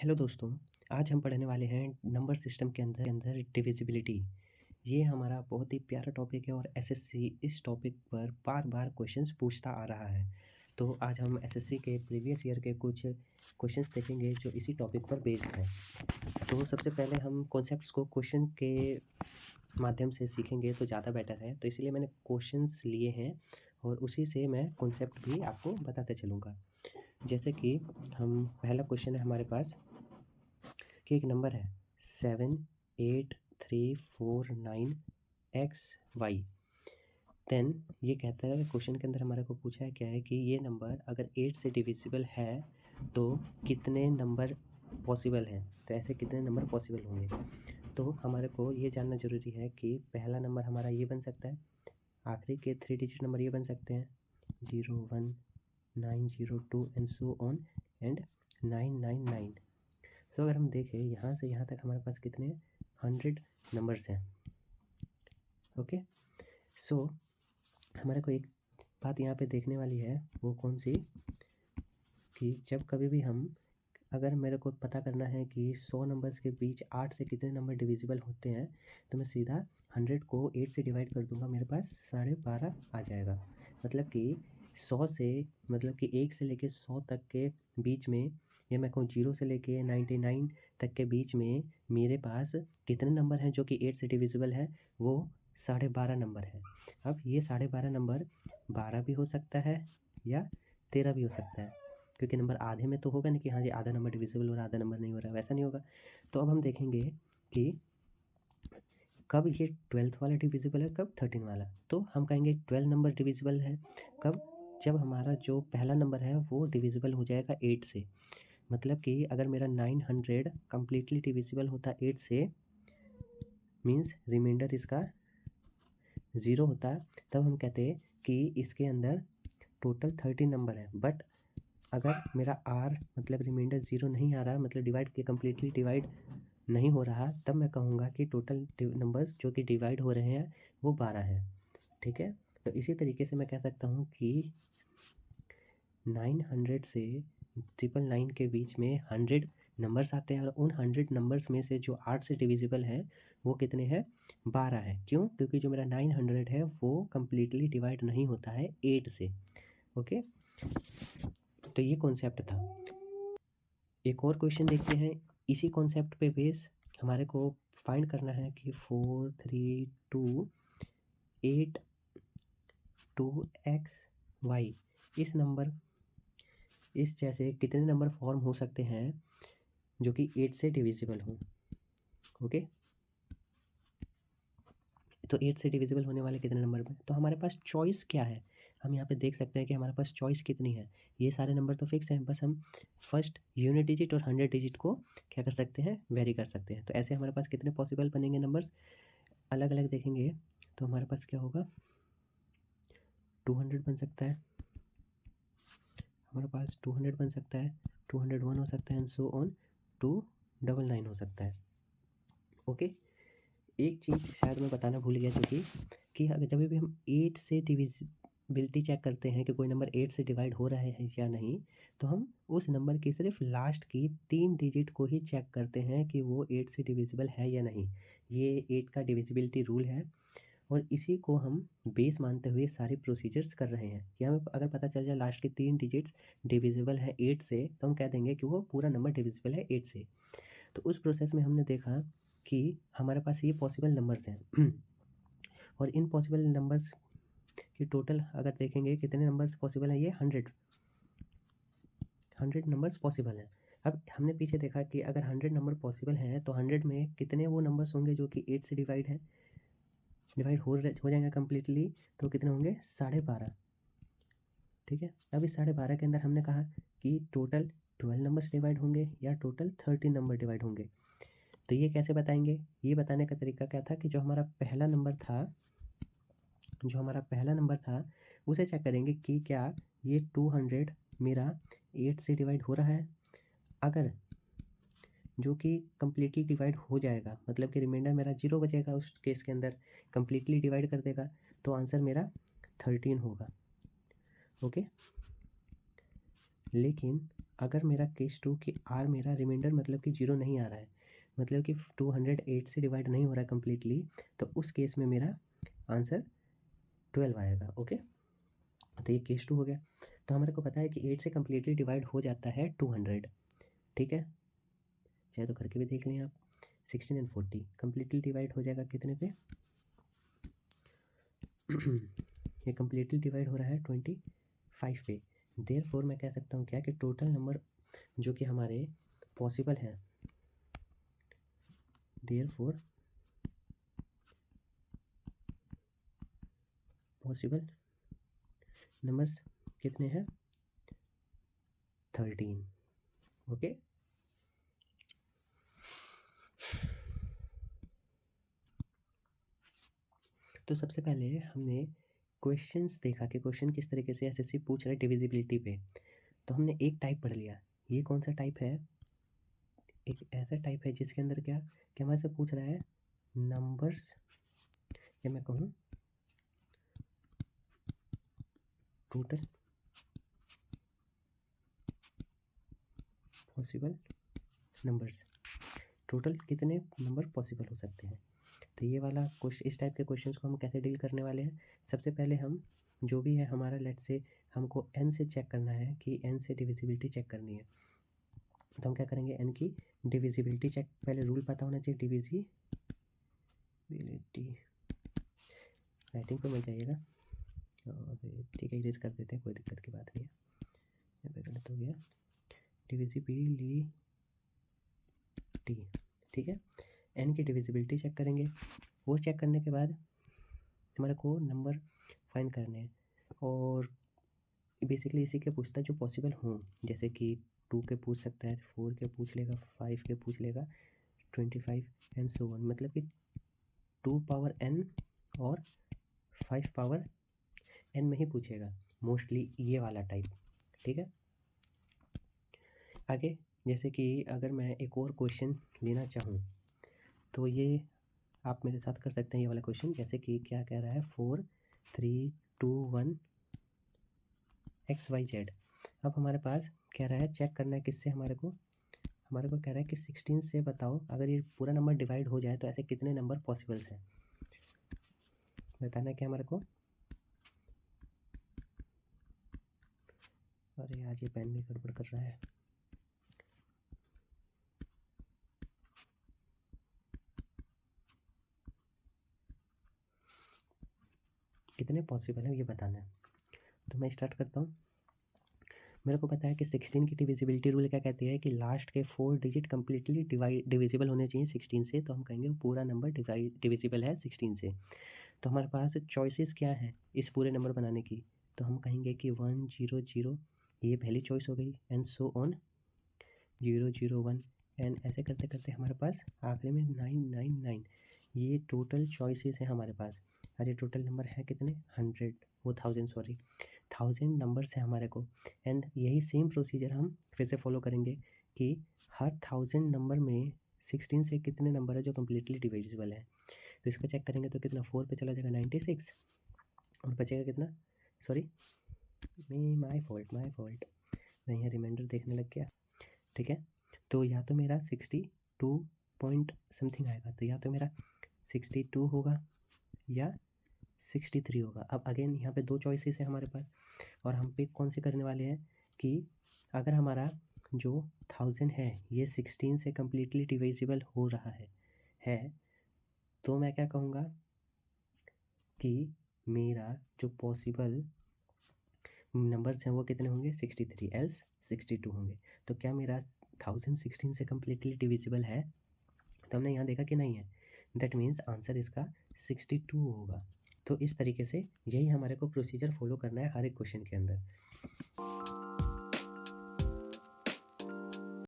Hello दोस्तों, आज हम पढ़ने वाले हैं नंबर सिस्टम के अंदर डिविजिबिलिटी। ये हमारा बहुत ही प्यारा टॉपिक है और एसएससी इस टॉपिक पर बार-बार क्वेश्चंस पूछता आ रहा है। तो आज हम एसएससी के प्रीवियस ईयर के कुछ क्वेश्चंस देखेंगे जो इसी टॉपिक पर बेस्ड हैं। तो सबसे पहले हम कॉन्सेप्ट्स को क्वेश्चन के माध्यम से सीखेंगे तो ज़्यादा बेटर है। तो इसीलिए मैंने क्वेश्चंस लिए हैं और उसी से मैं कॉन्सेप्ट भी आपको बताते चलूँगा। जैसे कि हम पहला क्वेश्चन है हमारे पास कि एक नंबर है 78349XY। देन ये कहता है क्वेश्चन के अंदर हमारे को पूछा है क्या है कि ये नंबर अगर 8 से डिविजिबल है तो कितने नंबर पॉसिबल हैं, तो ऐसे कितने नंबर पॉसिबल होंगे। तो हमारे को ये जानना ज़रूरी है कि पहला नंबर हमारा ये बन सकता है, आखिरी के 3 डिजिट नंबर ये बन सकते हैं 01, 902 एंड सो ऑन एंड 999। तो अगर हम देखें यहाँ से यहाँ तक हमारे पास कितने 100 नंबर्स हैं। ओके, सो हमारे को एक बात यहाँ पे देखने वाली है, वो कौन सी कि जब कभी भी हम अगर मेरे को पता करना है कि 100 नंबर्स के बीच 8 से कितने नंबर डिविजिबल होते हैं, तो मैं सीधा 100 को 8 से डिवाइड कर दूंगा, मेरे पास 12.5 आ जाएगा। मतलब कि 100 से मतलब कि 1 से लेके 100 तक के बीच में, या मैं कहूँ 0 से लेके 99 तक के बीच में मेरे पास कितने नंबर हैं जो कि 8 से डिविजिबल है, वो 12.5 नंबर है। अब ये 12.5 नंबर 12 भी हो सकता है या 13 भी हो सकता है, क्योंकि नंबर आधे में तो होगा नहीं कि हाँ जी आधा नंबर डिविजिबल हो रहा है आधा नंबर नहीं हो रहा है, वैसा नहीं होगा। तो अब हम देखेंगे कि कब ये 12th वाला डिविजिबल है, कब 13 वाला। तो हम कहेंगे 12 नंबर डिविजिबल है कब, जब हमारा जो पहला नंबर है वो डिविजिबल हो जाएगा 8 से। मतलब कि अगर मेरा 900 कम्प्लीटली डिविजिबल होता 8 से, मीन्स रिमाइंडर इसका 0 होता, तब हम कहते हैं कि इसके अंदर टोटल 13 नंबर है। बट अगर मेरा आर मतलब रिमाइंडर 0 नहीं आ रहा, मतलब डिवाइड के कम्प्लीटली डिवाइड नहीं हो रहा, तब मैं कहूँगा कि टोटल नंबर्स जो कि डिवाइड हो रहे हैं वो 12 हैं। ठीक है, तो इसी तरीके से मैं कह सकता हूँ कि 900 से 999 के बीच में 100 नंबर्स आते हैं और उन 100 नंबर्स में से जो 8 से डिविजिबल है वो कितने हैं, 12 है। क्यों? क्योंकि जो मेरा 900 है वो कम्प्लीटली डिवाइड नहीं होता है 8 से। ओके, तो ये कॉन्सेप्ट था। एक और क्वेश्चन देखते हैं इसी कॉन्सेप्ट पे बेस। हमारे को फाइंड करना है कि 43282XY इस नंबर इस जैसे कितने नंबर फॉर्म हो सकते हैं जो कि 8 से डिविजिबल हो। ओके, तो 8 से डिविजिबल होने वाले कितने नंबर में, तो हमारे पास चॉइस क्या है, हम यहाँ पे देख सकते हैं कि हमारे पास चॉइस कितनी है। ये सारे नंबर तो फिक्स हैं, बस हम फर्स्ट यूनिट डिजिट और 100 डिजिट को क्या कर सकते हैं, वेरी कर सकते हैं। तो ऐसे हमारे पास कितने पॉसिबल बनेंगे नंबर्स, अलग अलग देखेंगे तो हमारे पास क्या होगा, 200 बन सकता है, हमारे पास 200 बन सकता है, 201 हो सकता है एंड सो ऑन 299 हो सकता है। ओके, एक चीज़ शायद मैं बताना भूल गया, जो कि अगर जब भी हम 8 से डिविजिबिलिटी चेक करते हैं कि कोई नंबर 8 से डिवाइड हो रहा है या नहीं, तो हम उस नंबर की सिर्फ लास्ट की 3 डिजिट को ही चेक करते हैं कि वो 8 से डिविजिबल है या नहीं। ये 8 का डिविजिबिलिटी रूल है और इसी को हम बेस मानते हुए सारे प्रोसीजर्स कर रहे हैं कि हमें अगर पता चल जाए लास्ट के 3 डिजिट्स डिविजिबल है 8 से, तो हम कह देंगे कि वो पूरा नंबर डिविजिबल है 8 से। तो उस प्रोसेस में हमने देखा कि हमारे पास ये पॉसिबल नंबर्स हैं और इन पॉसिबल नंबर्स की टोटल अगर देखेंगे कितने नंबर्स पॉसिबल हैं, ये 100 नंबर्स पॉसिबल हैं। अब हमने पीछे देखा कि अगर 100 नंबर पॉसिबल हैं तो 100 में कितने वो नंबर्स होंगे जो कि 8 से डिवाइड हो जाएंगे कम्प्लीटली, तो कितने होंगे 12.5। ठीक है, अब इस 12.5 के अंदर हमने कहा कि टोटल 12 नंबर्स डिवाइड होंगे या टोटल 13 नंबर डिवाइड होंगे। तो ये कैसे बताएंगे, ये बताने का तरीका क्या था कि जो हमारा पहला नंबर था उसे चेक करेंगे कि क्या ये 200 मेरा 8 से डिवाइड हो रहा है। अगर जो कि कम्प्लीटली डिवाइड हो जाएगा, मतलब कि रिमाइंडर मेरा 0 बचेगा, उस केस के अंदर कम्प्लीटली डिवाइड कर देगा, तो आंसर मेरा 13 होगा। ओके, लेकिन अगर मेरा केस 2 कि आर मेरा रिमाइंडर मतलब कि 0 नहीं आ रहा है, मतलब कि 208 से डिवाइड नहीं हो रहा है कम्प्लीटली, तो उस केस में मेरा आंसर 12 आएगा। ओके, तो ये केस 2 हो गया। तो हमारे को पता है कि 8 से कम्प्लीटली डिवाइड हो जाता है 200, ठीक है, चाहे तो करके भी देख लें आप। 16 एंड 40 कम्प्लीटली डिवाइड हो जाएगा कितने पे ये कम्प्लीटली डिवाइड हो रहा है 25 पे। देयरफॉर मैं कह सकता हूँ क्या कि टोटल नंबर जो कि हमारे पॉसिबल हैं, देयरफॉर पॉसिबल नंबर्स कितने हैं 13। ओके, तो सबसे पहले हमने क्वेश्चंस देखा कि क्वेश्चन किस तरीके से एसएससी पूछ रहा है डिविजिबिलिटी पे। तो हमने एक टाइप पढ़ लिया, ये कौन सा टाइप है, एक ऐसा टाइप है जिसके अंदर क्या क्या हमारे से पूछ रहा है नंबर्स, या मैं कहूँ टोटल पॉसिबल नंबर्स, टोटल कितने नंबर पॉसिबल हो सकते हैं। तो ये वाला क्वेश्चन, इस टाइप के क्वेश्चंस को हम कैसे डील करने वाले हैं। सबसे पहले हम जो भी है हमारा, लेट से हमको n से चेक करना है कि n से डिविजिबिलिटी चेक करनी है, तो हम क्या करेंगे, n की डिविजिबिलिटी चेक, पहले रूल पता होना चाहिए डिविजिबिलिटी, राइटिंग पे मिल जाइएगा, और ठीक है इरेज कर देते हैं, कोई दिक्कत की बात नहीं है, यहाँ पे गलत हो गया, डिविजिबिलिटी, ठीक है, n की डिविजिबिलिटी चेक करेंगे। वो चेक करने के बाद हमारे को नंबर फाइंड करने हैं, और बेसिकली इसी के पूछता है जो पॉसिबल हों, जैसे कि 2 के पूछ सकता है, 4 के पूछ लेगा, 5 के पूछ लेगा, 25 एंड सो ऑन, मतलब कि 2 पावर n और 5 पावर n में ही पूछेगा मोस्टली, ये वाला टाइप, ठीक है। आगे जैसे कि अगर मैं एक और क्वेश्चन लेना चाहूँ तो ये आप मेरे साथ कर सकते हैं, ये वाला क्वेश्चन, जैसे कि क्या कह रहा है 4 3 2 1 XYZ। अब हमारे पास कह रहा है चेक करना है किससे, हमारे को कह रहा है कि 16 से बताओ अगर ये पूरा नंबर डिवाइड हो जाए तो ऐसे कितने नंबर पॉसिबल्स हैं, बताना है क्या हमारे को। अरे आज ये पेन भी गड़बड़ कर रहा है, कितने पॉसिबल है ये बताना है। तो मैं स्टार्ट करता हूँ। मेरे को पता है कि 16 की डिविजिबिलिटी रूल क्या कहती है कि लास्ट के 4 डिजिट कम्प्लीटली डिविजिबल होने चाहिए 16 से, तो हम कहेंगे पूरा नंबर डिविजिबल है 16 से। तो हमारे पास चॉइसेस क्या है इस पूरे नंबर बनाने की, तो हम कहेंगे कि 1 0 0 ये पहली चॉइस हो गई, एंड सो ऑन 0 0 1, एंड ऐसे करते करते हमारे पास आखिरी में 999, ये टोटल चॉइसेस हैं हमारे पास। और ये टोटल नंबर है कितने 100, वो 1000 सॉरी 1000 नंबर्स हैं हमारे को। एंड यही सेम प्रोसीजर हम फिर से फॉलो करेंगे कि हर 1000 नंबर में 16 से कितने नंबर है जो कम्प्लीटली डिविजिबल है। तो इसको चेक करेंगे तो कितना 4 पे चला जाएगा 96, और बचेगा कितना, सॉरी माई फॉल्ट मैं यहाँ रिमाइंडर देखने लग गया, ठीक है। तो या तो मेरा 62 पॉइंट समथिंग आएगा, तो या तो मेरा 62 होगा या 63 होगा। अब अगेन यहाँ पे दो चॉइसेस है हमारे पास, और हम पिक कौन सी करने वाले हैं कि अगर हमारा जो 1000 है ये 16 से कम्प्लीटली डिविजिबल हो रहा है तो मैं क्या कहूँगा कि मेरा जो पॉसिबल नंबर्स हैं वो कितने होंगे 63, एल्स 62 होंगे। तो क्या मेरा 1000 16 से कम्प्लीटली डिविजिबल है, तो हमने यहाँ देखा कि नहीं है, दैट मीन्स आंसर इसका 62 होगा। तो इस तरीके से यही हमारे को प्रोसीजर फॉलो करना है हर एक क्वेश्चन के अंदर।